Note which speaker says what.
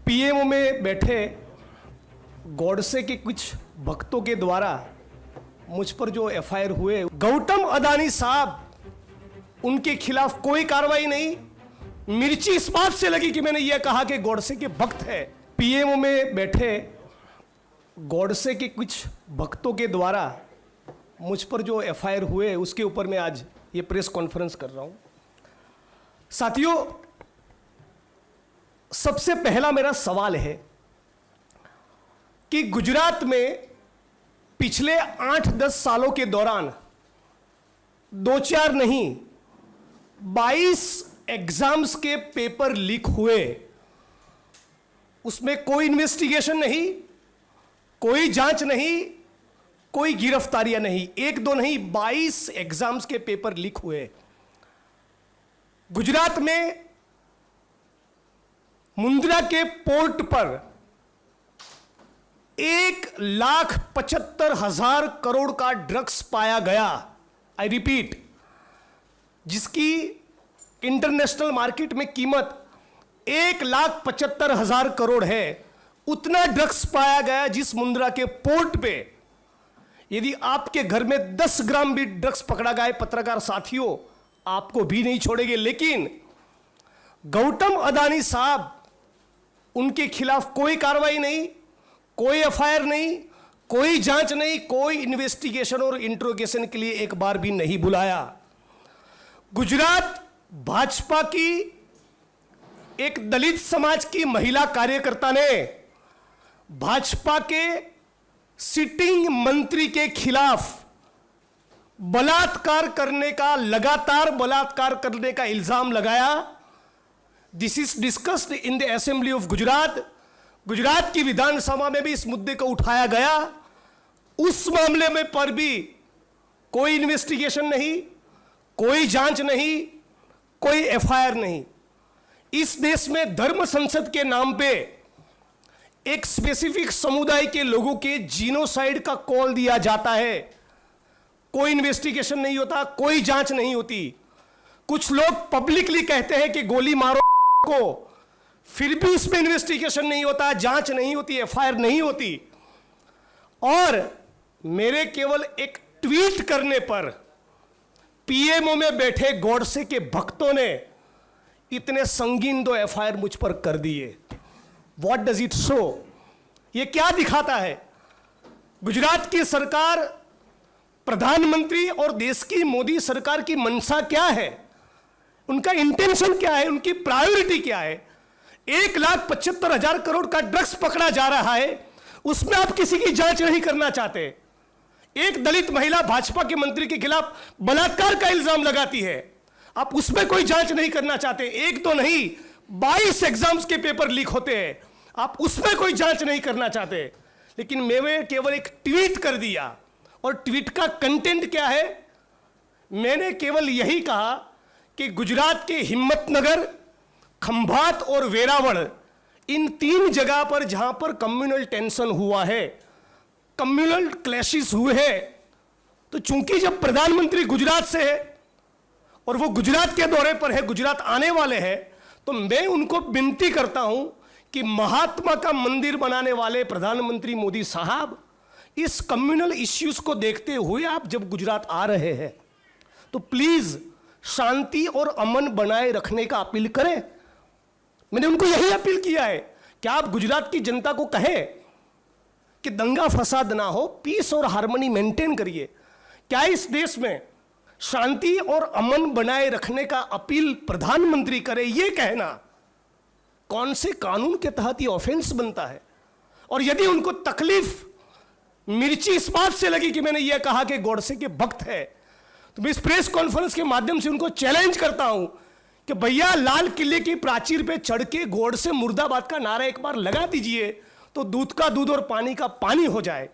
Speaker 1: PMO में बैठे गॉडसे के कुछ भक्तों के द्वारा मुझ पर जो एफआईआर हुए, गौतम अदानी साहब उनके खिलाफ कोई कार्रवाई नहीं। मिर्ची इस बात से लगी कि मैंने यह कहा कि गॉडसे के भक्त है। पीएमओ में बैठे गॉडसे के कुछ भक्तों के द्वारा मुझ पर जो एफआईआर हुए उसके ऊपर मैं आज ये प्रेस कॉन्फ्रेंस कर रहा हूं। साथियों, सबसे पहला मेरा सवाल है कि गुजरात में पिछले 8-10 सालों के दौरान 2-4 नहीं 22 एग्जाम्स के पेपर लीक हुए, उसमें कोई इन्वेस्टिगेशन नहीं, कोई जांच नहीं, कोई गिरफ्तारियां नहीं। 1-2 नहीं 22 एग्जाम्स के पेपर लीक हुए। गुजरात में मुंद्रा के पोर्ट पर 1,75,000 करोड़ का ड्रग्स पाया गया। आई रिपीट, जिसकी इंटरनेशनल मार्केट में कीमत 1,75,000 करोड़ है, उतना ड्रग्स पाया गया जिस मुंद्रा के पोर्ट पे। यदि आपके घर में 10 ग्राम भी ड्रग्स पकड़ा गया, पत्रकार साथियों, आपको भी नहीं छोड़ेंगे। लेकिन गौतम अदानी साहब, उनके खिलाफ कोई कार्रवाई नहीं, कोई एफआईआर नहीं, कोई जांच नहीं, कोई इन्वेस्टिगेशन और इंट्रोगेशन के लिए एक बार भी नहीं बुलाया। गुजरात भाजपा की एक दलित समाज की महिला कार्यकर्ता ने भाजपा के सिटिंग मंत्री के खिलाफ बलात्कार करने का, लगातार बलात्कार करने का इल्जाम लगाया। This is discussed in the assembly of Gujarat. Gujarat की विधानसभा में भी इस मुद्दे को उठाया गया। उस मामले में पर भी कोई इन्वेस्टिगेशन नहीं, कोई जांच नहीं, कोई एफआईआर नहीं। इस देश में धर्म संसद के नाम पे एक स्पेसिफिक समुदाय के लोगों के जीनोसाइड का कॉल दिया जाता है, कोई इन्वेस्टिगेशन नहीं होता, कोई जांच नहीं होती। कुछ लोग पब्लिकली कहते हैं कि गोली मारो को, फिर भी उसमें इन्वेस्टिगेशन नहीं होता, जांच नहीं होती, एफआईआर नहीं होती। और मेरे केवल एक ट्वीट करने पर पीएमओ में बैठे गॉडसे के भक्तों ने इतने संगीन 2 एफआईआर मुझ पर कर दिए। What does it show? ये क्या दिखाता है? गुजरात की सरकार, प्रधानमंत्री और देश की मोदी सरकार की मंशा क्या है, उनका इंटेंशन क्या है, उनकी प्रायोरिटी क्या है? 1,75,000 करोड़ का ड्रग्स पकड़ा जा रहा है, उसमें आप किसी की जांच नहीं करना चाहते। एक दलित महिला भाजपा के मंत्री के खिलाफ बलात्कार का इल्जाम लगाती है, आप उसमें कोई जांच नहीं करना चाहते। 1-2 नहीं 22 एग्जाम्स के पेपर लीक होते हैं, आप उसमें कोई जांच नहीं करना चाहते। लेकिन मैंने केवल एक ट्वीट कर दिया, और ट्वीट का कंटेंट क्या है? मैंने केवल यही कहा कि गुजरात के हिम्मतनगर, खंभात और वेरावल, इन 3 जगह पर जहां पर कम्युनल टेंशन हुआ है, कम्युनल क्लैशेस हुए हैं, तो चूंकि जब प्रधानमंत्री गुजरात से है और वो गुजरात के दौरे पर है, गुजरात आने वाले हैं, तो मैं उनको विनती करता हूं कि महात्मा का मंदिर बनाने वाले प्रधानमंत्री मोदी साहब, इस कम्युनल इश्यूज को देखते हुए आप जब गुजरात आ रहे हैं तो प्लीज शांति और अमन बनाए रखने का अपील करें। मैंने उनको यही अपील किया है कि आप गुजरात की जनता को कहें कि दंगा फसाद ना हो, पीस और हार्मनी मेंटेन करिए। क्या इस देश में शांति और अमन बनाए रखने का अपील प्रधानमंत्री करे? ये कहना कौन से कानून के तहत ये ऑफेंस बनता है? और यदि उनको तकलीफ मिर्ची इस बात से लगी कि मैंने यह कहा कि गॉडसे के भक्त है, तो मैं इस प्रेस कॉन्फ्रेंस के माध्यम से उनको चैलेंज करता हूं कि भैया, लाल किले की प्राचीर पे चढ़ के गॉडसे मुर्दाबाद का नारा एक बार लगा दीजिए, तो दूध का दूध और पानी का पानी हो जाए।